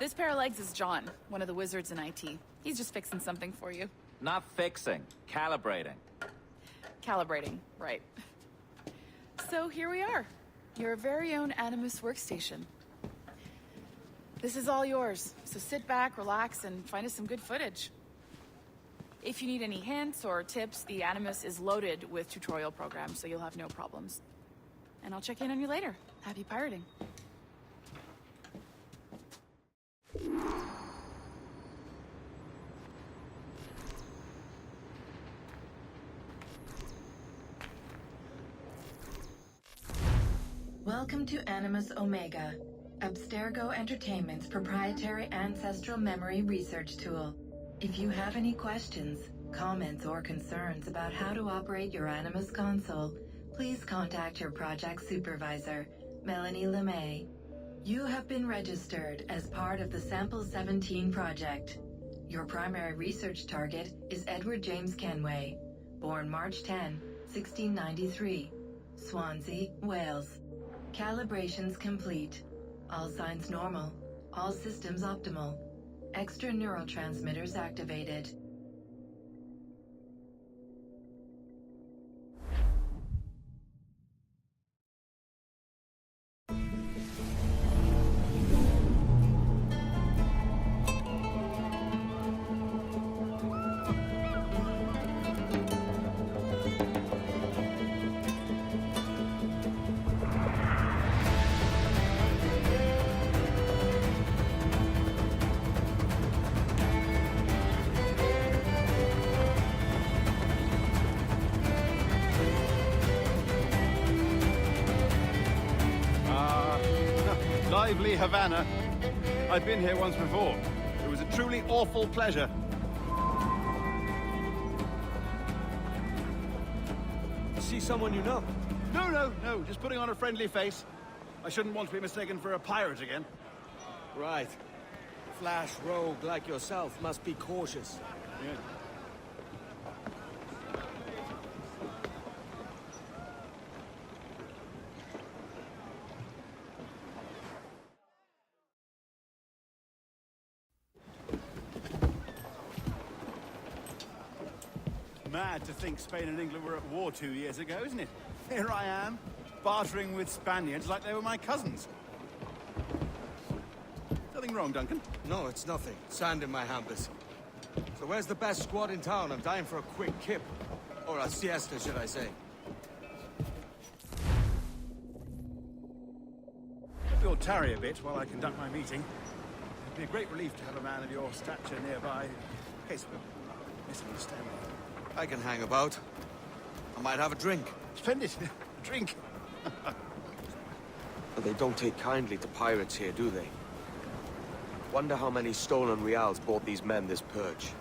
This pair of legs is John, one of the wizards in IT. He's just fixing something for you. Not fixing, calibrating. Calibrating, right. So here we are. Your very own Animus workstation. This is all yours, so sit back, relax, and find us some good footage. If you need any hints or tips, the Animus is loaded with tutorial programs, so you'll have no problems. And I'll check in on you later. Happy pirating. Welcome to Animus Omega, Abstergo Entertainment's proprietary ancestral memory research tool. If you have any questions, comments, or concerns about how to operate your Animus console, please contact your project supervisor, Melanie LeMay. You have been registered as part of the Sample 17 project. Your primary research target is Edward James Kenway, born March 10, 1693, Swansea, Wales. Calibrations complete. All signs normal. All systems optimal. Extra neurotransmitters activated. Lively Havana. I've been here once before. It was a truly awful pleasure. See someone you know? No. Just putting on a friendly face. I shouldn't want to be mistaken for a pirate again. Right. Flash rogue like yourself must be cautious. Yeah. Mad to think Spain and England were at war 2 years ago, isn't it? Here I am, bartering with Spaniards like they were my cousins. Nothing wrong, Duncan? No, it's nothing. Sand in my hampers. So where's the best squad in town? I'm dying for a quick kip. Or a siesta, should I say. Hope you'll tarry a bit while I conduct my meeting. It'd be a great relief to have a man of your stature nearby, in case of a misunderstanding. I can hang about. I might have a drink. Splendid. Drink. But they don't take kindly to pirates here, do they? Wonder how many stolen reals bought these men this purge.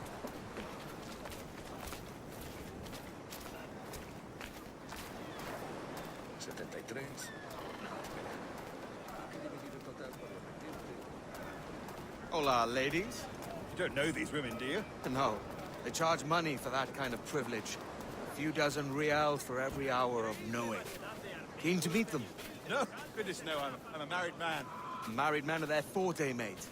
Hola, ladies. You don't know these women, do you? No. They charge money for that kind of privilege. A few dozen reals for every hour of knowing. Keen to meet them. No, goodness no, I'm a married man. Married men are their forte, mate.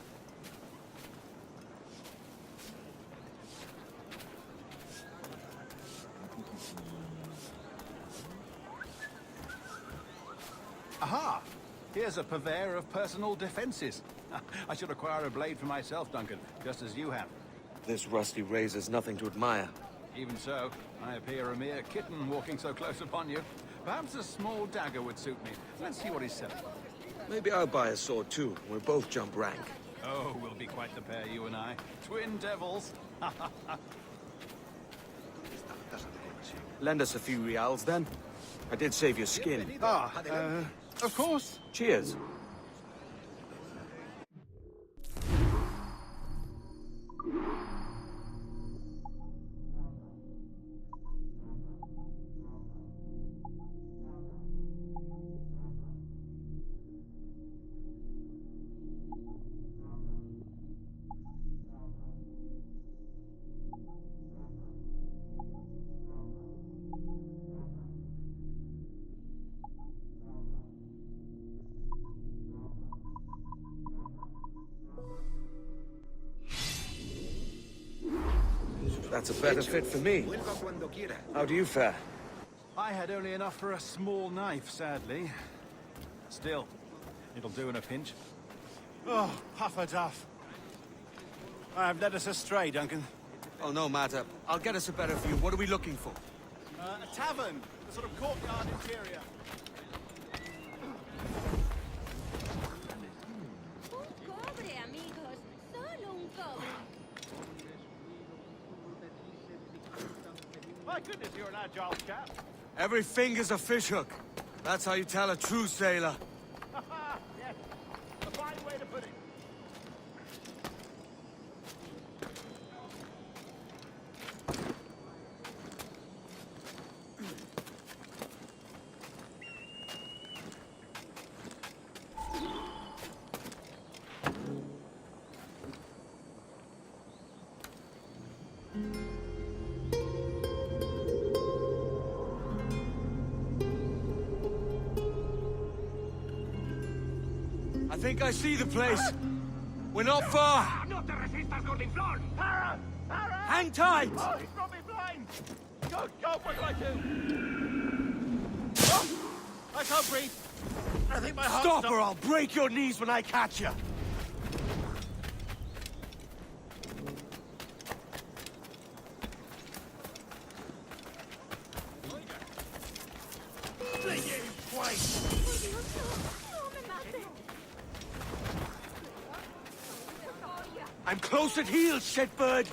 Aha! Here's a purveyor of personal defenses. I should acquire a blade for myself, Duncan, just as you have. This rusty razor's nothing to admire. Even so, I appear a mere kitten walking so close upon you. Perhaps a small dagger would suit me. Let's see what he's selling. Maybe I'll buy a sword too. We'll both jump rank. Oh, we'll be quite the pair, you and I. Twin devils. Lend us a few reals, then. I did save your skin. Of course. Cheers. That's a better fit for me. How do you fare? I had only enough for a small knife, sadly. Still, it'll do in a pinch. Oh, Puffer-Duff. I've led us astray, Duncan. Oh, no matter. I'll get us a better view. What are we looking for? A tavern, a sort of courtyard interior. Un cobre, amigos. Solo un cobre. My goodness, you're an agile chap. Every finger's a fishhook. That's how you tell a true sailor. Yes, a fine way to put it. I think I see the place. We're not far. ¡No te resistas, Gordinflón! Para! Para! Hang tight! Oh, he's brought me blind! Good God, what do I do? Oh, I can't breathe. I think my heart's Stop or I'll break your knees when I catch you. Por Dios, no me mates. I'm close at heel, shitbird.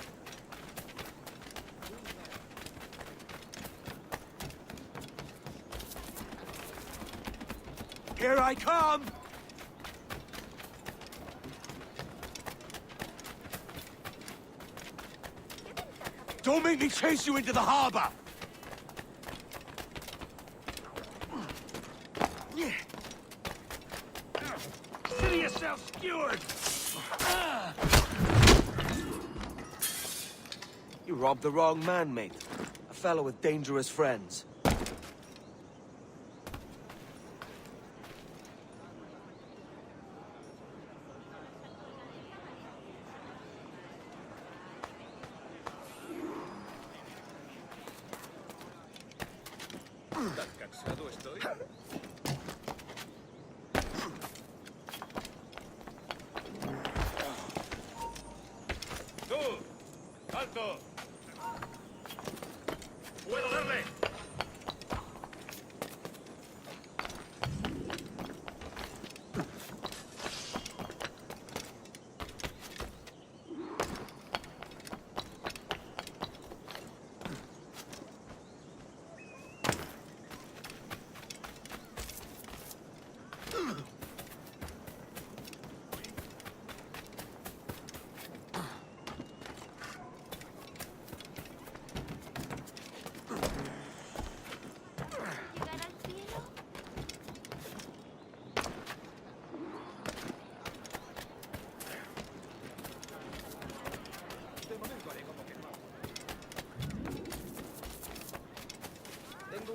Here I come! Don't make me chase you into the harbor! Consider yourself skewered! You robbed the wrong man, mate. A fellow with dangerous friends. ¡Tú! ¡Alto! ¡Puedo darle!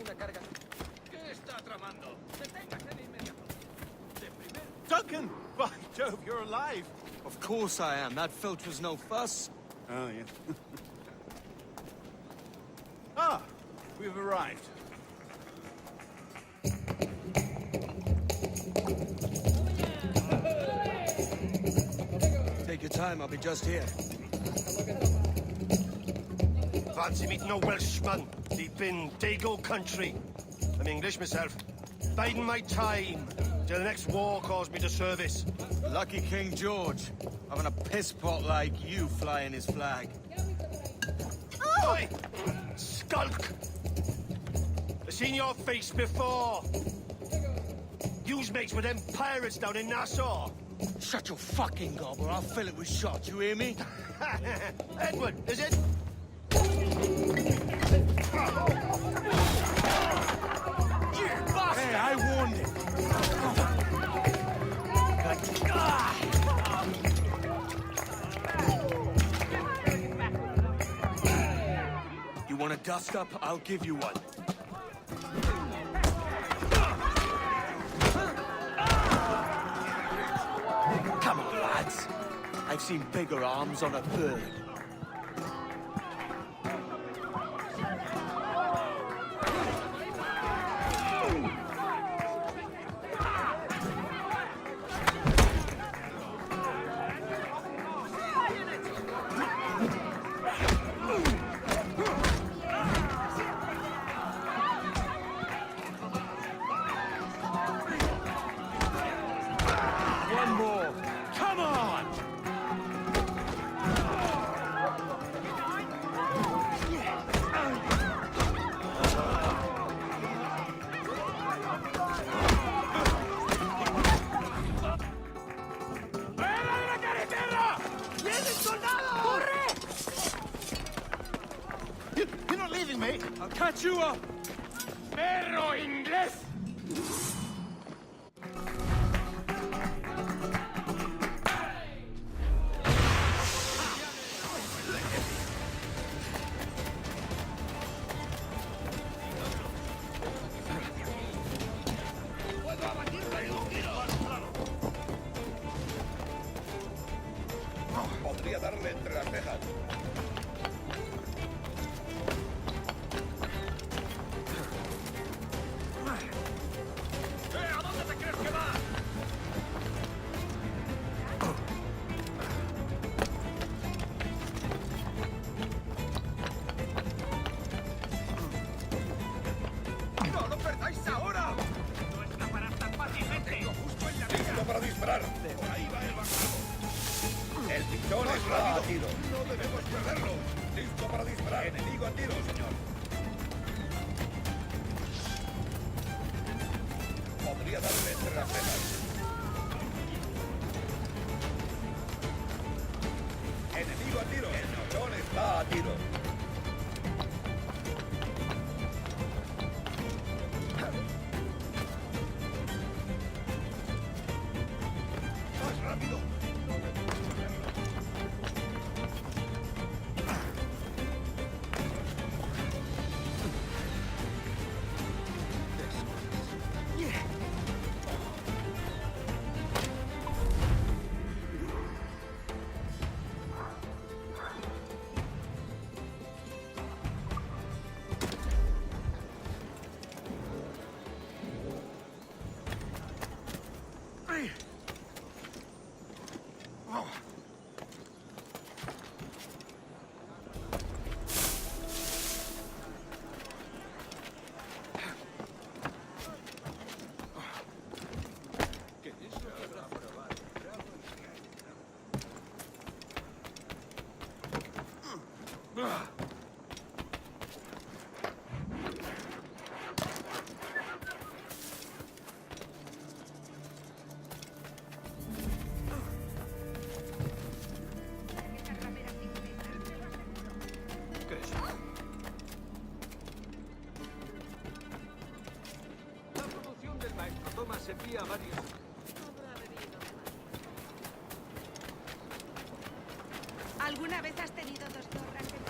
¿Llegar al cielo? ¿Qué está tramando? Deténgase de inmediato. Duncan! By Jove, you're alive! Of course I am. That filch was no fuss. Oh, yeah. Ah, we've arrived. Take your time, I'll be just here. Fancy meeting a Welshman deep in Dago country. I'm English myself. Biding my time till the next war calls me to service. Lucky King George, having a piss pot like you flying his flag. Oi! Skulk! I've seen your face before. You's mates with them pirates down in Nassau. Shut your fucking gob or I'll fill it with shot, you hear me? Edward, is it? Hey, I warned him. You want a dust up? I'll give you one. Come on, lads. I've seen bigger arms on a bird. more. Come on! You're not leaving me! I'll catch you up! Perro inglés! Podría darle entre las cejas. ¿A dónde te crees que vas? ¡No lo perdáis ahora! No está para tan fácilmente. Justo en la ¡listo para disparar! Por ahí va el bacalao. El pichón está a tiro. No debemos perderlo. Listo para disparar. Enemigo a tiro, señor. Podría darle entre las cejas. Enemigo a tiro. El pichón está a tiro. ¡Más rápido! La producción del maestro Thomas envía varios... ¿Alguna vez has tenido dos zorras en...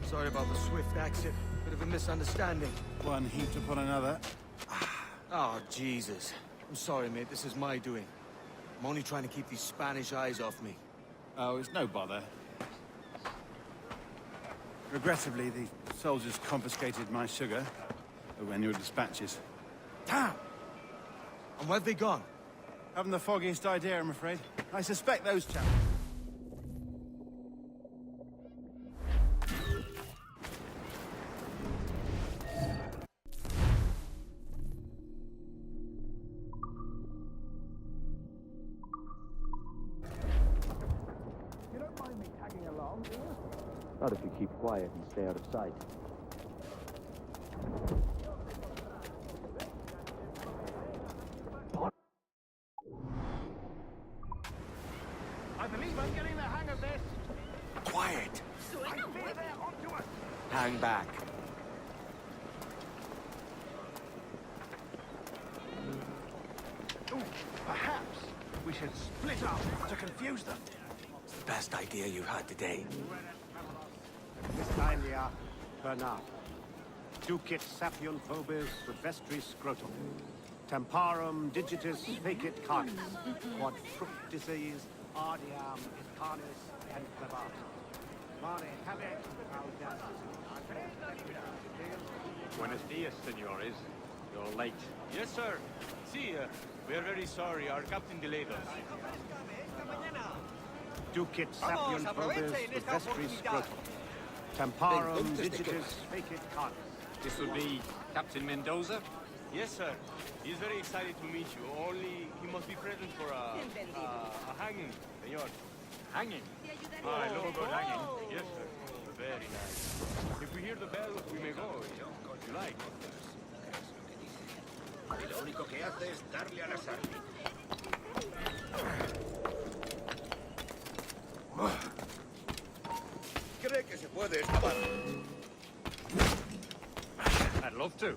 Sorry about the swift exit. Bit of a misunderstanding. One heaped upon another. Oh, Jesus. I'm sorry, mate. This is my doing. I'm only trying to keep these Spanish eyes off me. Oh, it's no bother. Regrettably, the soldiers confiscated my sugar when your dispatches. Damn! And where've they gone? Haven't the foggiest idea, I'm afraid. I suspect those chaps. Not if you keep quiet and stay out of sight. I believe I'm getting the hang of this. Quiet! Hang back. Perhaps we should split up to confuse them. It's the best idea you've had today. Mystilia Bernard. Ducit sapium phobis vestris scrotum. Temparum digitis fecit canis. Quod fructices ardiam canis and clavatum. Mare habet audaces. Buenos dias, senores. You're late. Yes, sir. See, we are very sorry. Our captain delayed us. Ducit sapium phobis vestris scrotum. Temparum digitis fecit canis. This would be Captain Mendoza? Yes, sir. He's very excited to meet you. Only he must be present for a hanging, senor. Hanging? I love a good hanging. Yes, sir. Very nice. If we hear the bell, we may go. If you like. Y lo único que hace es darle a las armas. Cree que se puede escapar. I'd love to.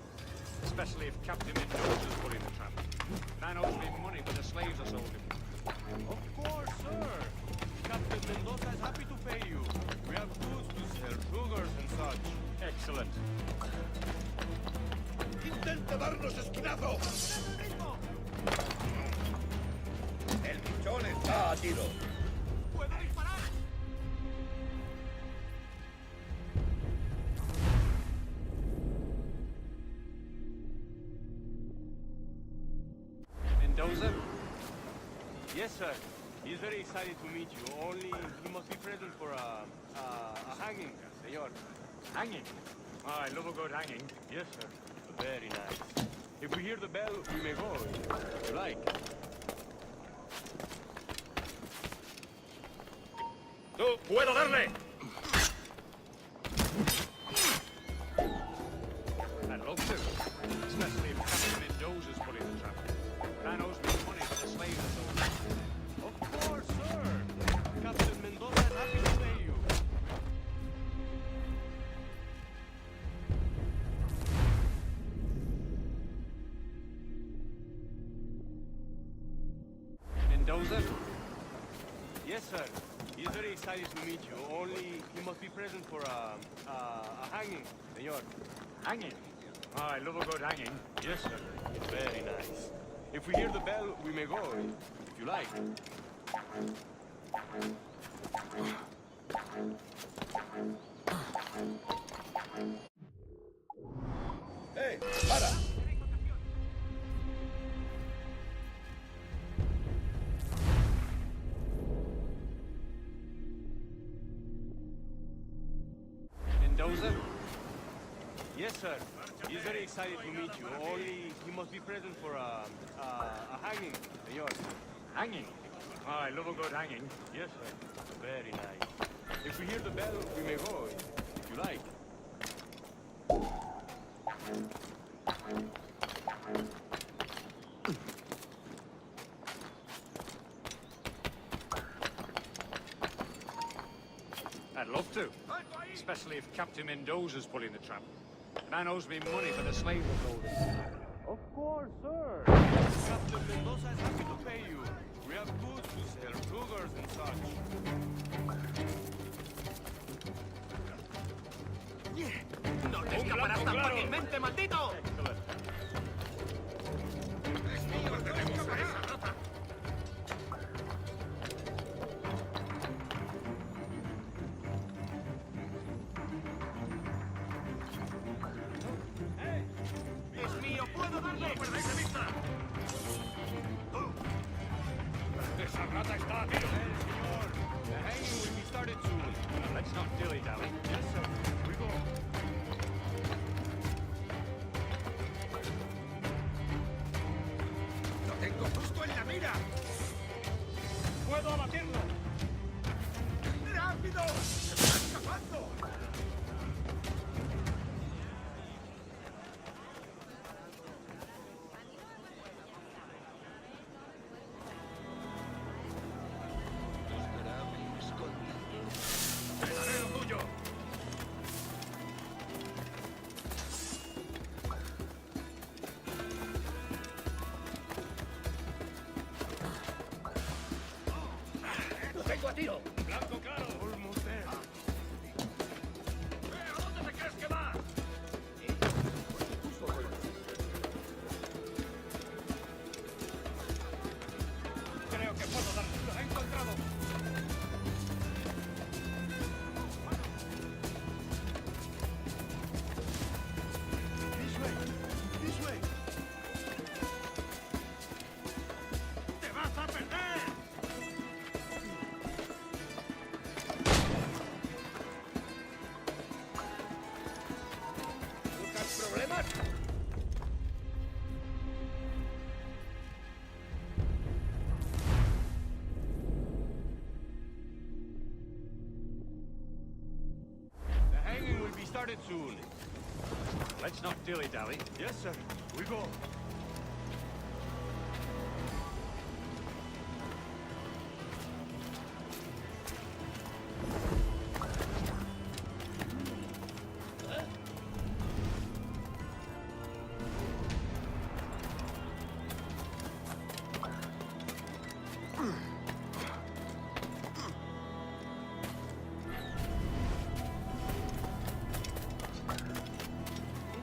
Especially if Captain Mendoza's pulling the trap. Man owes me money for the slaves I sold him. Of course, sir. Captain Mendoza is happy to pay you. We have goods to sell, sugars and such. Excellent. ¡Intenta darnos esquinazo! El pichón está a tiro. ¡Puede disparar! Mendoza? Yes, sir. He's very excited to meet you. Only he must be present for a hanging, senor. Hanging? I love a good hanging. Yes, sir. Very nice. If we hear the bell, we may go. If you like. ¡No puedo darle! I'd love to. Especially if Captain Mendoza's pulling the trap. Man owes me money for the slaves I sold him. Of course, sir. Captain Mendoza is happy to pay you. Mendoza? Yes, sir. He's very excited to meet you. Only he must be present for a hanging, senor. Hanging? I love a good hanging. Yes, sir. Very nice. If we hear the bell, we may go. If you like. ¡Eh! ¡Para! Mendoza? Yes, sir. He's very excited to meet you. Only he must be present for a hanging, senor. Hanging? I love a good hanging. Yes, sir. Very nice. If we hear the bell, we may go. If you like. I'd love to. Especially if Captain Mendoza's pulling the trap. Man owes me money for the slaves I sold him. Of course, sir. Captain Mendoza is happy to pay you. We have goods to sell, sugars and such. ¡No te escaparás tan fácilmente, maldito! Excellent. ¡No tenemos a esa rata! ¡Es mío! ¡Puedo darle! ¡No perdáis de vista! ¡Esa rata está a tiro! Señor, the hanging will be started soon. Let's not dilly-dally. Yes, sir. We go. ¡Lo tengo justo en la mira! ¡Puedo abatirlo! ¡Rápido! ¡Se está escapando! ¡Te daré lo tuyo! caigo a tiro! Blanco claro. Almost there. ¿A dónde te crees que vas? Creo que puedo dar. ¡Lo he encontrado! This way! This way! ¡Te vas a perder! ¿Buscas problemas? The hanging will be started soon. Let's not dilly-dally. Yes, sir. We go.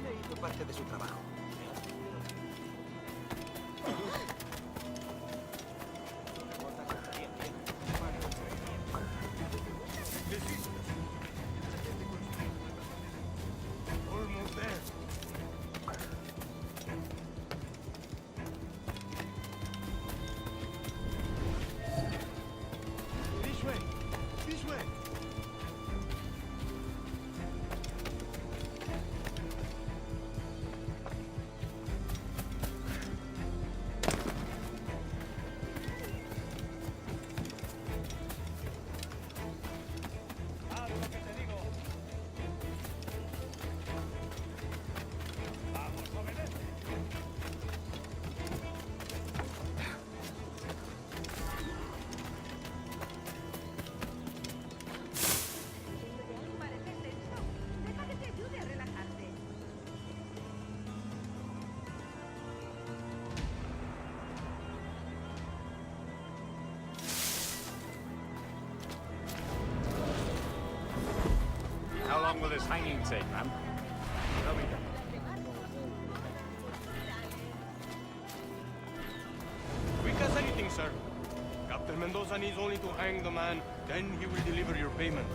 Él hizo parte de su trabajo. Almost there. This way! This way! Haz lo que te digo. Vamos, obedece. Parece tenso. Deja que te ayude a relajarte. How long will this hanging take, man? Tell me. Quick as anything, sir. Captain Mendoza needs only to hang the man, then he will deliver your payment.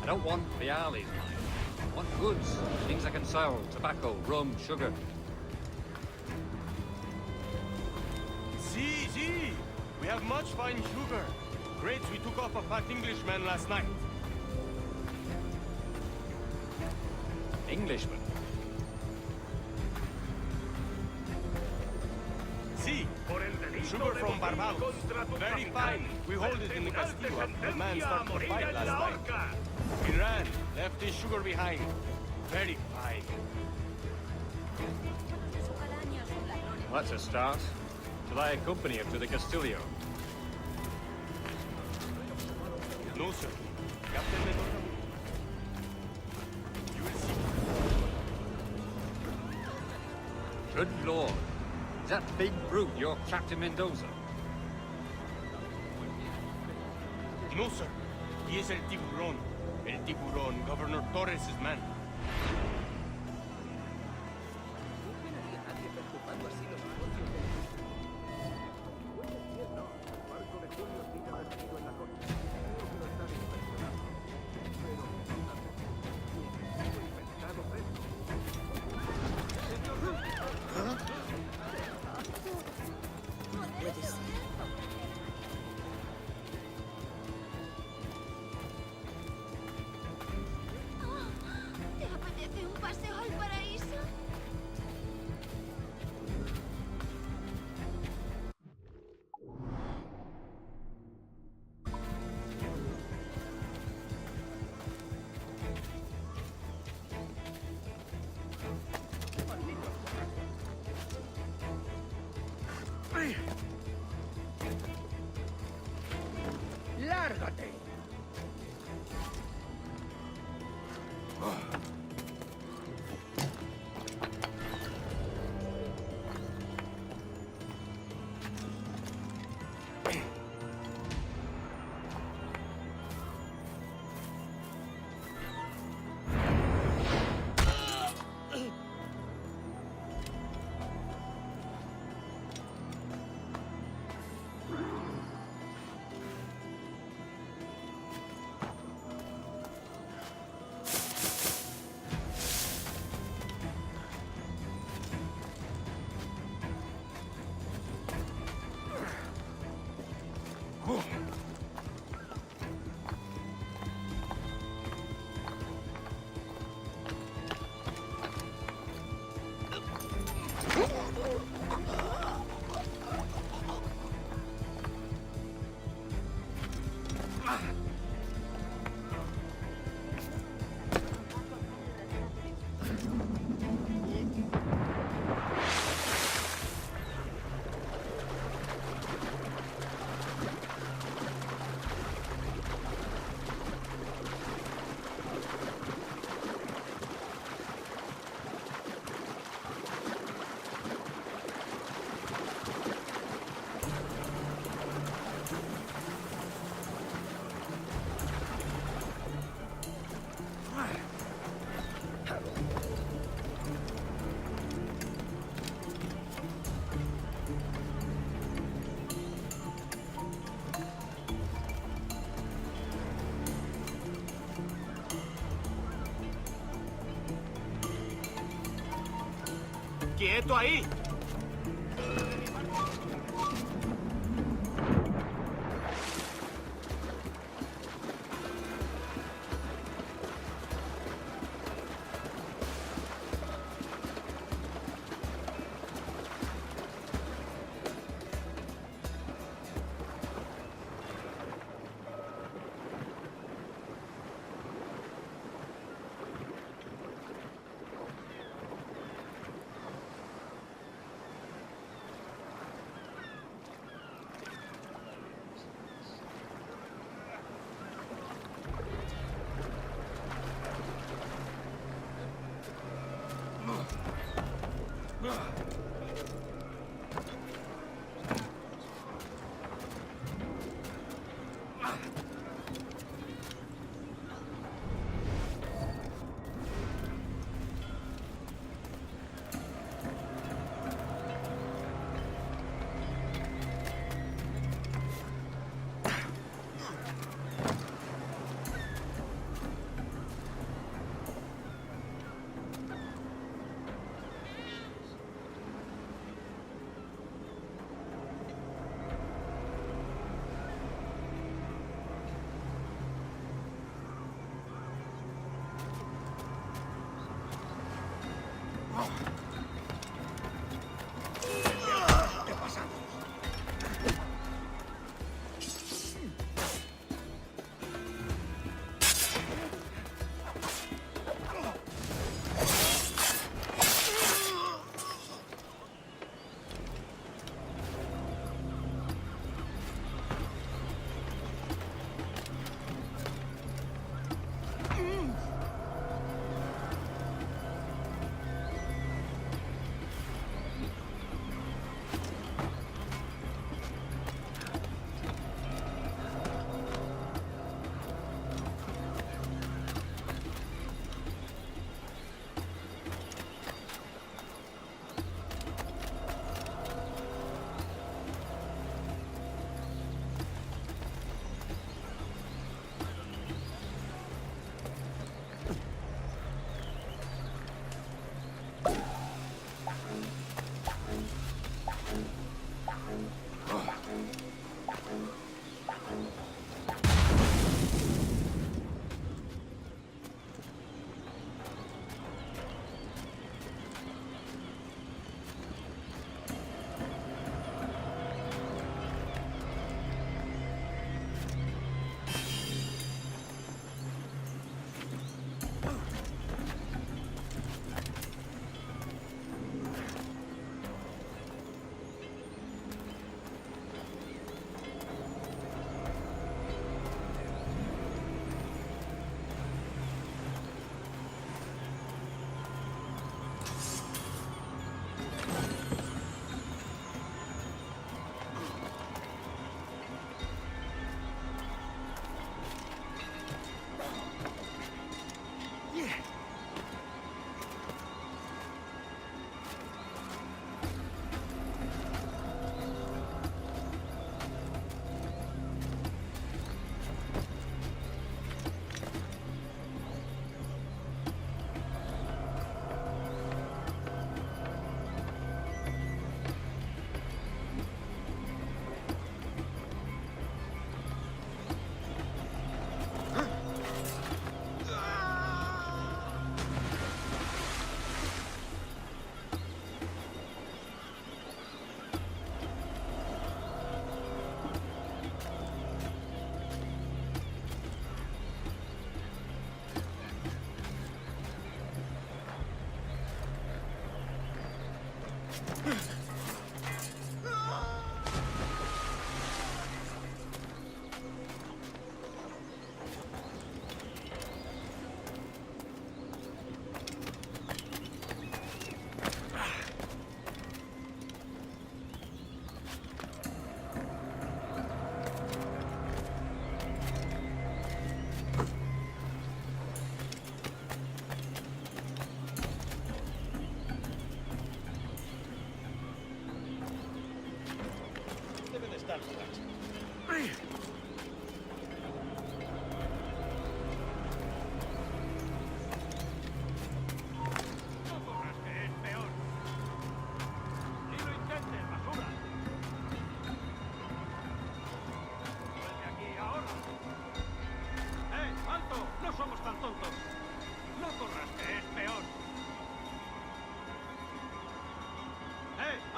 I don't want reales, mine. I want goods, things I can sell, tobacco, rum, sugar. See. We have much fine sugar. Grapes we took off a fat Englishman last night. Englishman. See, sugar from Barbados. Very fine. We hold it in the Castillo after the man started to fight last night. He ran, left his sugar behind. Very fine. Sus calañas son ladrones. Well, that's a start. Shall I accompany him to the Castillo? No, sir. Captain Mendoza. You will see. Good Lord. Is that big brute your Captain Mendoza? No, sir. He is El Tiburón. El Tiburón, Governor Torres' man. ¡Quieto ahí!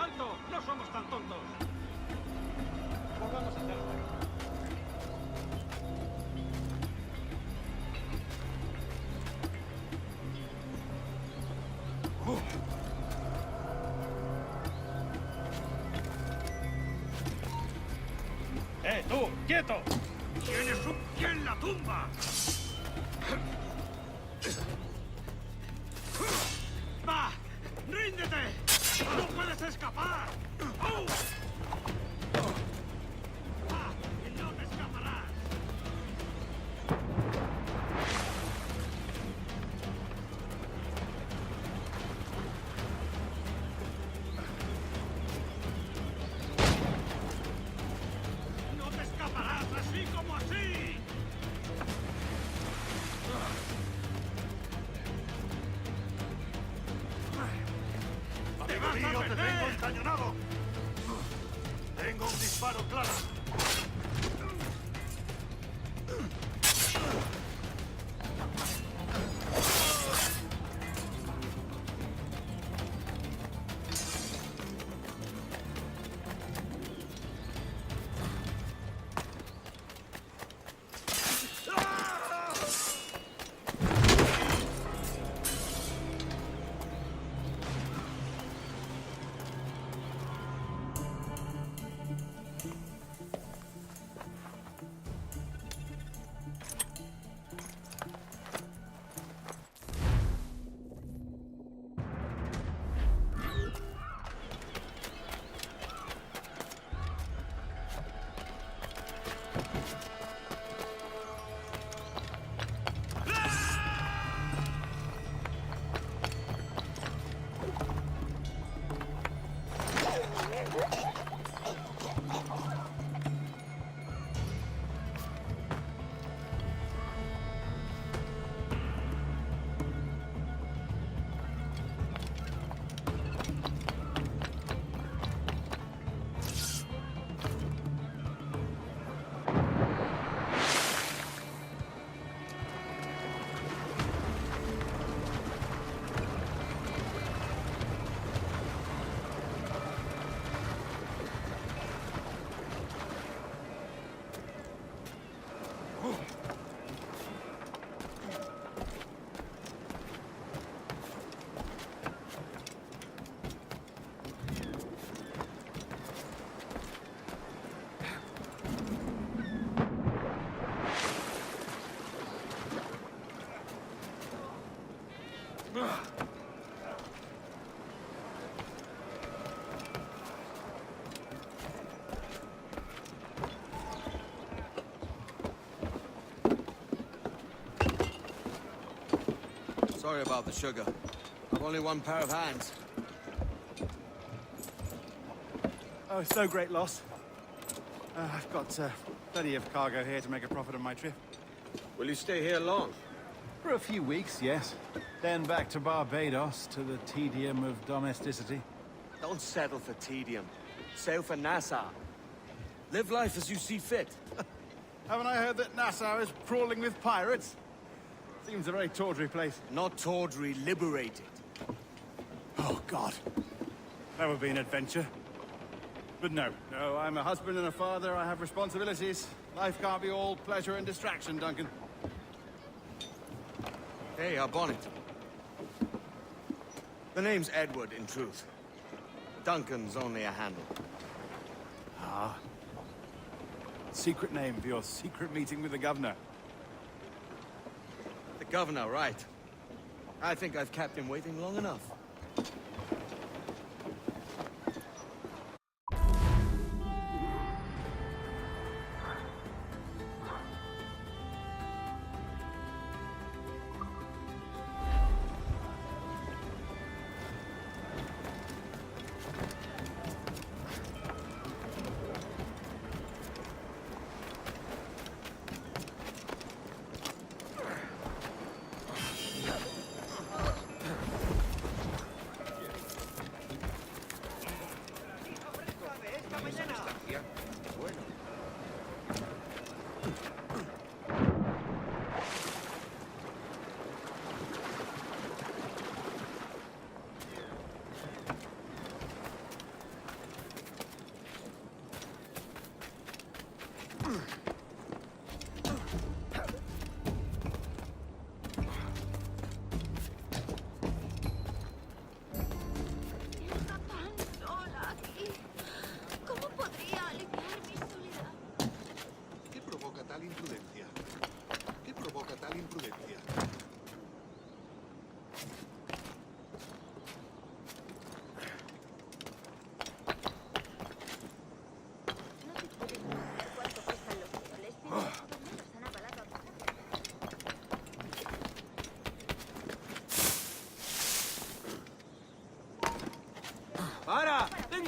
¡Alto! ¡No somos tan tontos! Volvamos a hacerlo. ¡Tú! ¡Quieto! ¡Tienes un pie en la tumba! ¡Va! ¡Ríndete! ¡No puedes escapar! ¡Oh! ¡Va! ¡Y no te escaparás! ¡No te escaparás así como así! ¡Amigo mío, te tengo encañonado! Tengo un disparo claro. Sorry about the sugar. I've only one pair of hands. Oh, it's no great loss. I've got plenty of cargo here to make a profit on my trip. Will you stay here long? For a few weeks, yes. Then back to Barbados, to the tedium of domesticity. Don't settle for tedium. Sail for Nassau. Live life as you see fit. Haven't I heard that Nassau is crawling with pirates? Seems a very tawdry place. Not tawdry, liberated. Oh, God. That would be an adventure. But no, I'm a husband and a father. I have responsibilities. Life can't be all pleasure and distraction, Duncan. Hey, our bonnet. The name's Edward, in truth. Duncan's only a handle. Ah. Secret name for your secret meeting with the governor. The governor, right. I think I've kept him waiting long enough.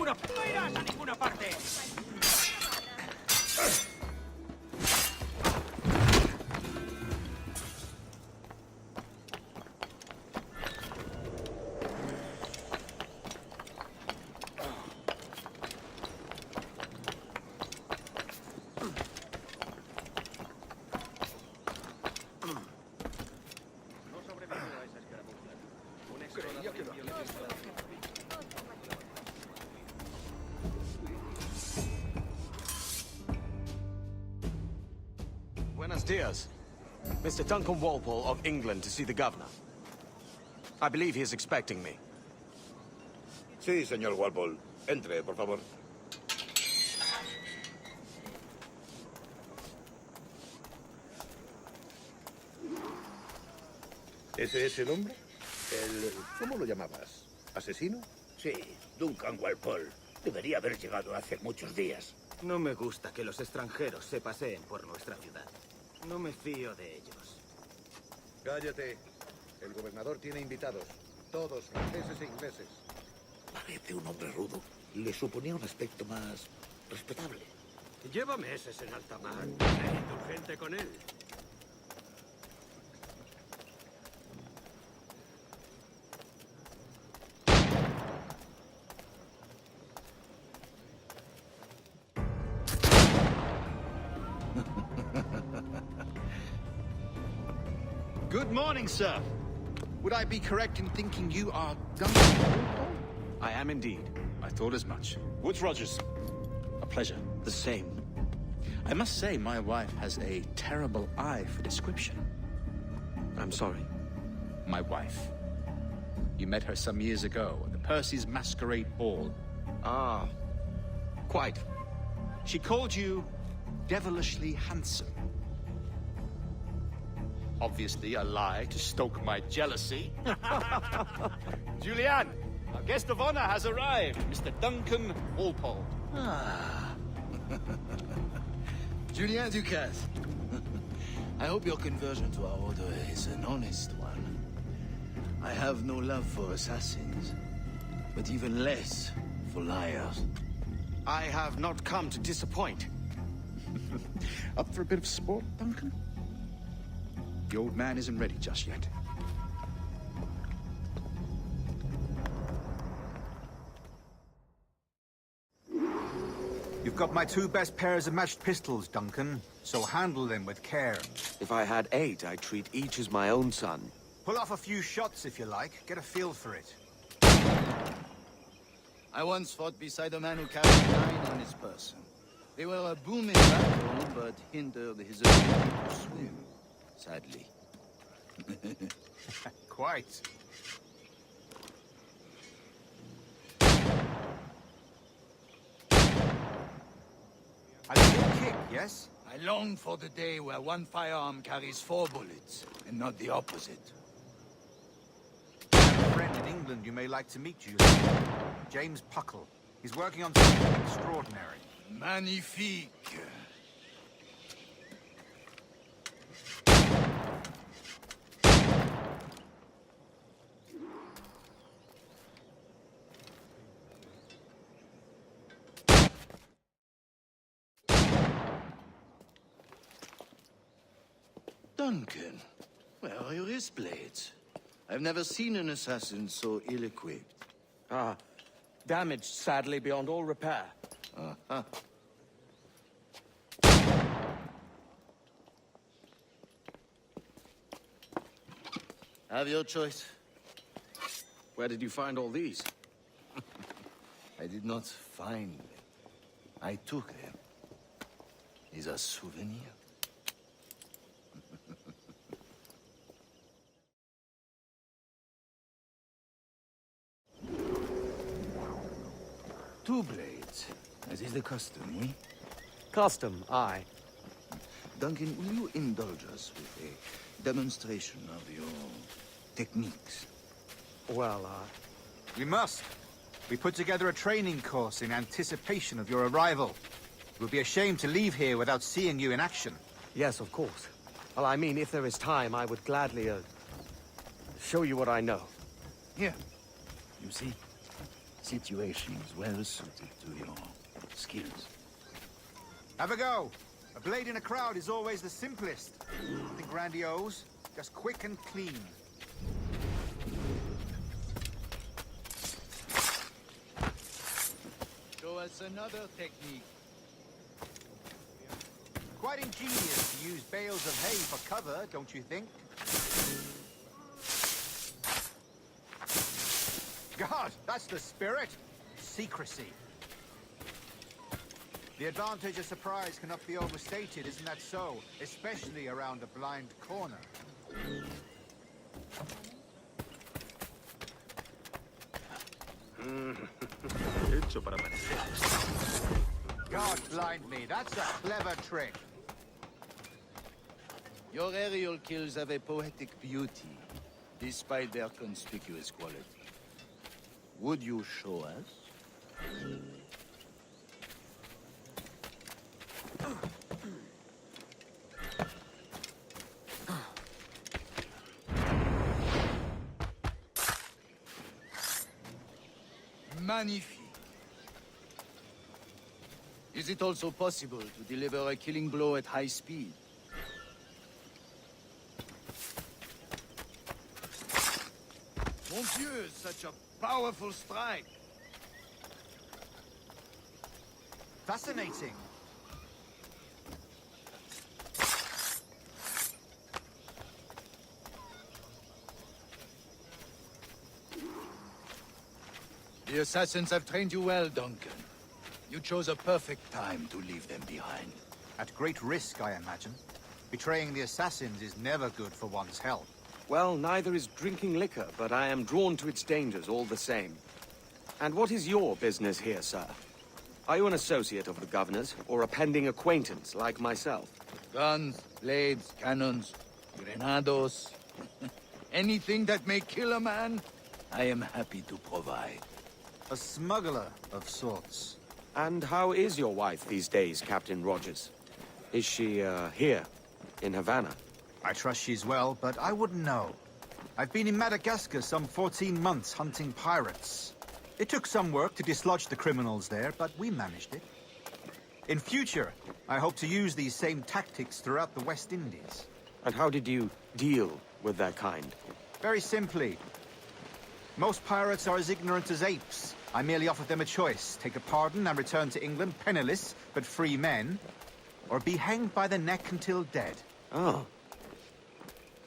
ninguna... ¡No irás a ninguna parte! Buenos dias. Mr. Duncan Walpole of England to see the governor. I believe he is expecting me. Sí, señor Walpole. Entre, por favor. ¿Ese es el hombre? ¿Cómo lo llamabas? ¿Asesino? Sí, Duncan Walpole. Debería haber llegado hace muchos días. No me gusta que los extranjeros se paseen por nuestra ciudad. No me fío de ellos. Cállate. El gobernador tiene invitados. Todos franceses e ingleses. Parece un hombre rudo. Le suponía un aspecto más respetable. Lleva meses en alta mar. Sé indulgente con él. Good morning, sir. Would I be correct in thinking you are Duncan? I am indeed. I thought as much. Woods Rogers. A pleasure. The same. I must say, my wife has a terrible eye for description. I'm sorry. My wife. You met her some years ago at the Percy's Masquerade Ball. Ah, quite. She called you devilishly handsome. Obviously a lie to stoke my jealousy. Julianne, our guest of honor has arrived, Mr. Duncan Walpole. Ah. Julien Ducasse. I hope your conversion to our order is an honest one. I have no love for assassins, but even less for liars. I have not come to disappoint. Up for a bit of sport, Duncan? The old man isn't ready just yet. You've got my 2 best pairs of matched pistols, Duncan, so handle them with care. If I had 8, I'd treat each as my own son. Pull off a few shots if you like. Get a feel for it. I once fought beside a man who carried 9 on his person. They were a boom in battle, but hindered his ability to swim. Sadly. Quite. A little kick, yes? I long for the day where one firearm carries 4 bullets, and not the opposite. I have a friend in England you may like to meet, Julian. James Puckle. He's working on something extraordinary. Magnifique. Duncan, where are your wrist blades? I've never seen an assassin so ill-equipped. Ah, damaged sadly beyond all repair. Uh-huh. Have your choice. Where did you find all these? I did not find them. I took them. Is a souvenir. Two blades, as is the custom, oui? Custom, aye. Duncan, will you indulge us with a demonstration of your techniques? Well, We must. We put together a training course in anticipation of your arrival. It would be a shame to leave here without seeing you in action. yes, of course. Well, I mean, if there is time, I would gladly, show you what I know. Here. You see? situation is well suited to your skills. Have a go. A blade in a crowd is always the simplest. Nothing grandiose, just quick and clean. Show us another technique. Quite ingenious to use bales of hay for cover, don't you think? God, that's the spirit. Secrecy. The advantage of surprise cannot be overstated, isn't that so? Especially around a blind corner. Hecho para parecer. God blind me, that's a clever trick. Your aerial kills have a poetic beauty, despite their conspicuous quality. Would you show us? Magnifique. Is it also possible to deliver a killing blow at high speed? Mon Dieu, such a powerful strike. Fascinating. The assassins have trained you well, Duncan. You chose a perfect time to leave them behind. At great risk, I imagine. Betraying the assassins is never good for one's health. Well, neither is drinking liquor, but I am drawn to its dangers all the same. And what is your business here, sir? Are you an associate of the governor's, or a pending acquaintance like myself? Guns, blades, cannons, grenados. Anything that may kill a man, I am happy to provide. A smuggler of sorts. And how is your wife these days, Captain Rogers? Is she, here, in Havana? I trust she's well, but I wouldn't know. I've been in Madagascar some 14 months hunting pirates. It took some work to dislodge the criminals there, but we managed it. In future, I hope to use these same tactics throughout the West Indies. And how did you deal with that kind? Very simply. Most pirates are as ignorant as apes. I merely offered them a choice. Take a pardon and return to England penniless, but free men. Or be hanged by the neck until dead. Oh.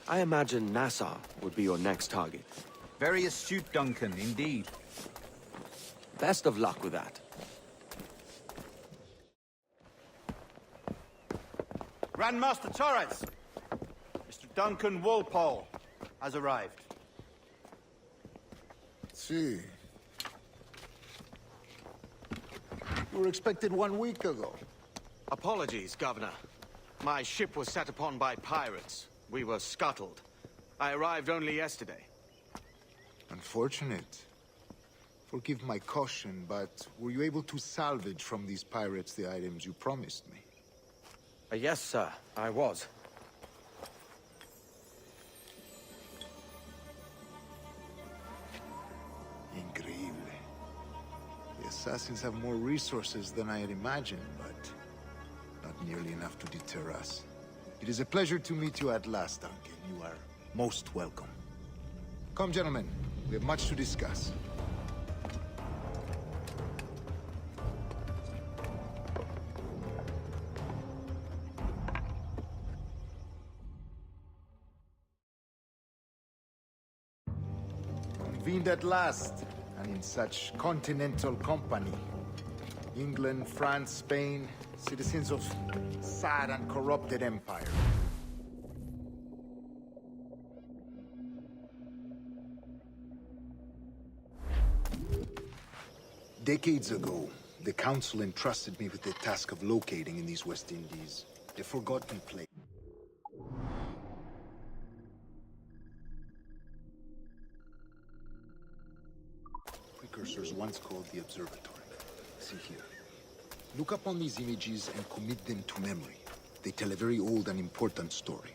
I imagine Nassau would be your next target. Very astute, Duncan, indeed. Best of luck with that. Grandmaster Torres! Mr. Duncan Walpole has arrived. See. You were expected 1 week ago. Apologies, Governor. My ship was set upon by pirates. We were scuttled. I arrived only yesterday. Unfortunate. Forgive my caution, but were you able to salvage from these pirates the items you promised me? Yes, sir, I was. Increíble. The assassins have more resources than I had imagined, but not nearly enough to deter us. It is a pleasure to meet you at last, Duncan. You are most welcome. Come, gentlemen. We have much to discuss. Convened at last, and in such continental company. England, France, Spain, citizens of sad and corrupted empire. Decades ago, the Council entrusted me with the task of locating in these West Indies a forgotten place. Precursors once called the Observatory. See here. Look upon these images and commit them to memory. They tell a very old and important story.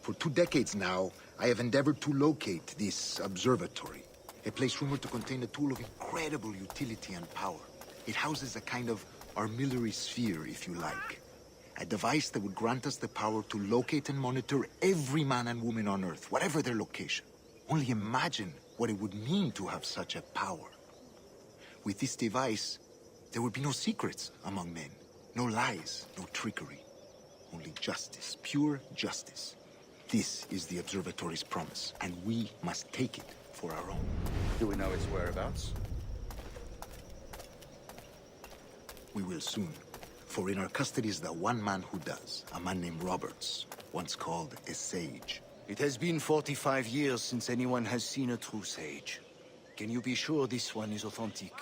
For 2 decades now, I have endeavored to locate this observatory. A place rumored to contain a tool of incredible utility and power. It houses a kind of armillary sphere, if you like. A device that would grant us the power to locate and monitor every man and woman on Earth, whatever their location. Only imagine what it would mean to have such a power. With this device, there would be no secrets among men. No lies, no trickery. Only justice, pure justice. This is the Observatory's promise, and we must take it for our own. Do we know its whereabouts? We will soon. For in our custody is the one man who does. A man named Roberts, once called a sage. It has been 45 years since anyone has seen a true sage. Can you be sure this one is authentic?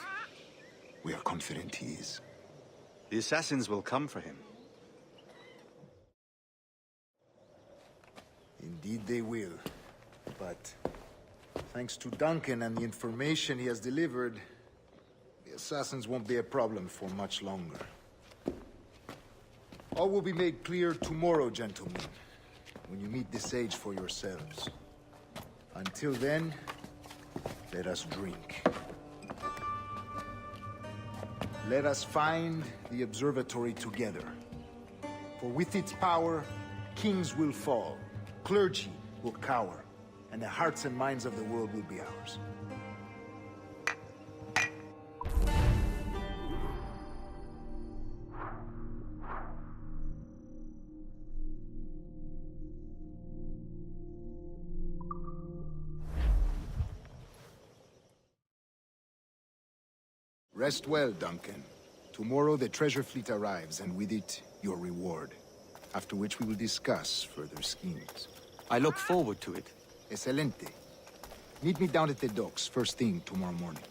We are confident he is. The assassins will come for him. Indeed they will. But thanks to Duncan and the information he has delivered, the assassins won't be a problem for much longer. All will be made clear tomorrow, gentlemen, when you meet the sage for yourselves. Until then, let us drink. Let us find the observatory together. For with its power, kings will fall, clergy will cower, and the hearts and minds of the world will be ours. Rest well, Duncan. Tomorrow the treasure fleet arrives, and with it, your reward. After which we will discuss further schemes. I look forward to it. Excelente. Meet me down at the docks first thing tomorrow morning.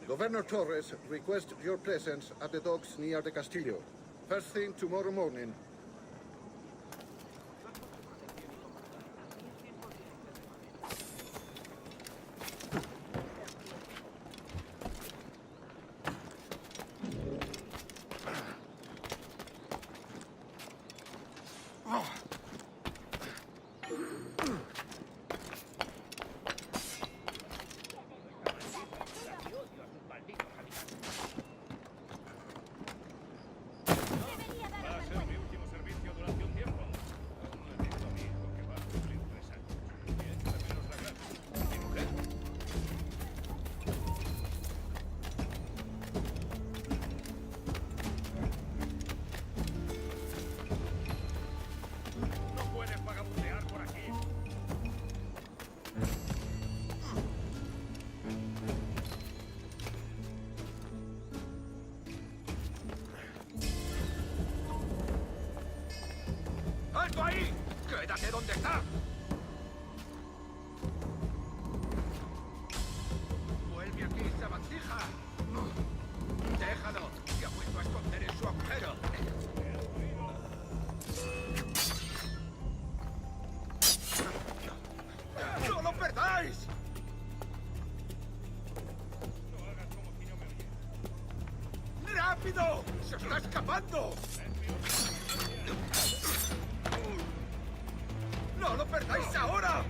Governor Torres requests your presence at the docks near the Castillo. First thing tomorrow morning. ¡Alto ahí! ¡Quédate donde está! ¡Vuelve aquí, sabandija! ¡Déjalo! Se ha vuelto a esconder en su agujero. ¡No lo perdáis! ¡Rápido! ¡Se está escapando! ¡No lo perdáis ahora!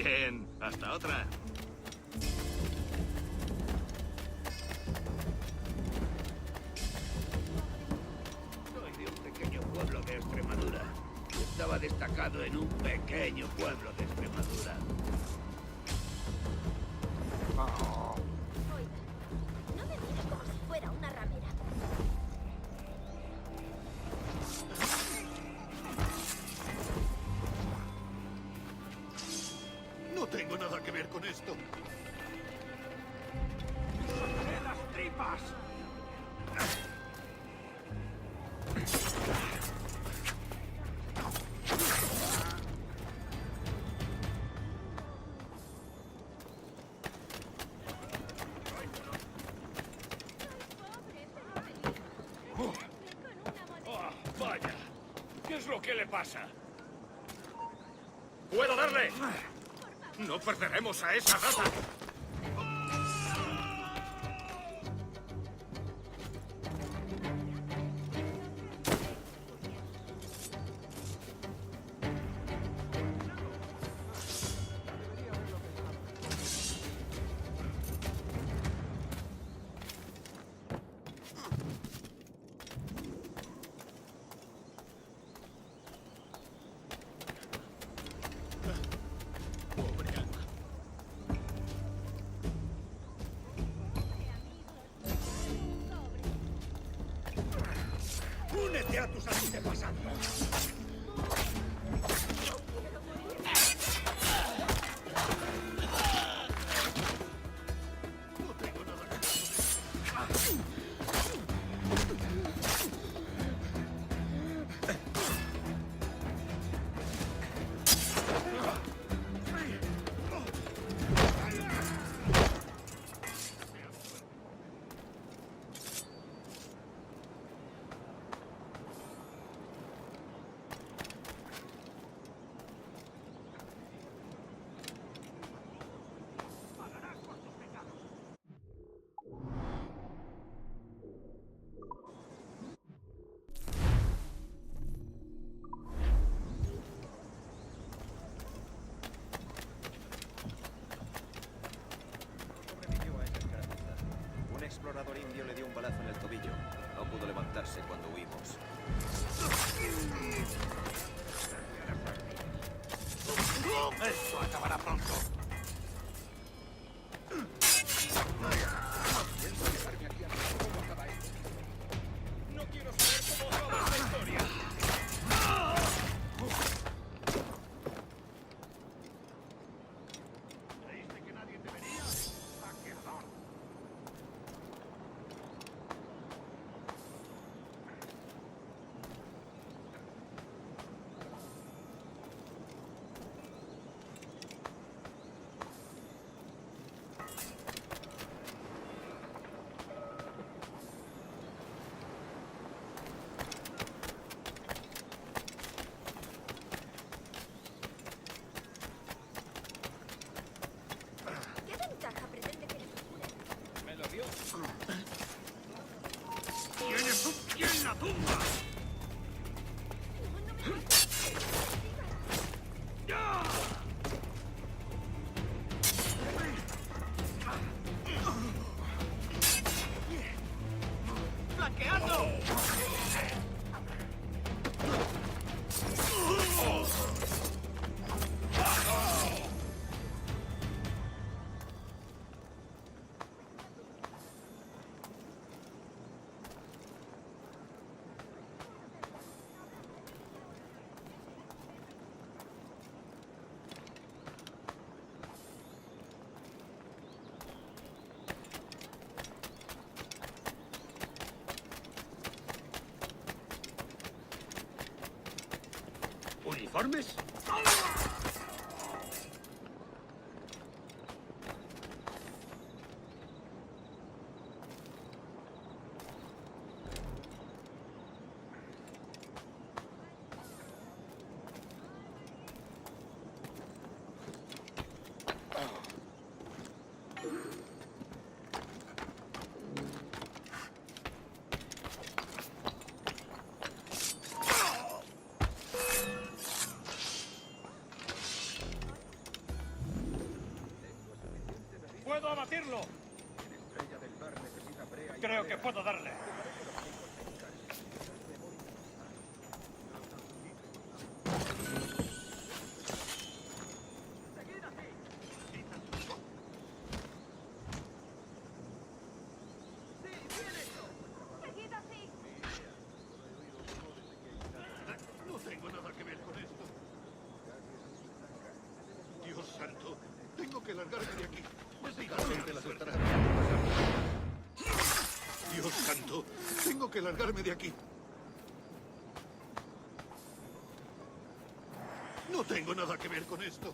Bien, hasta otra. Soy de un pequeño pueblo de Extremadura. Estaba destacado en un pequeño pueblo de Extremadura. Oiga, no me mire como si fuera una ramera. No tengo nada que ver con esto. ¡De las tripas! Oh, vaya. ¿Qué es lo que le pasa? ¡Puedo darle! ¡No perderemos a esa rata! ¡Únete a tus antepasados! Un explorador indio le dio un balazo en el tobillo. No pudo levantarse cuando huimos. ¡Esto acabará pronto! No quiero saber cómo acaba esta historia. ¿Creíste que nadie te vería? ¡Saqueador! ¿Qué ventaja pretende que les cure? Me lo dio. ¡Tienes un pie en la tumba! ¡Ya! ¡Flanqueando! ¿Uniformes? combatirlo. Creo que puedo darle. No tengo nada que ver con esto. Dios santo, tengo que largarme de aquí. Básicamente las estará. Dios santo, tengo que largarme de aquí. No tengo nada que ver con esto.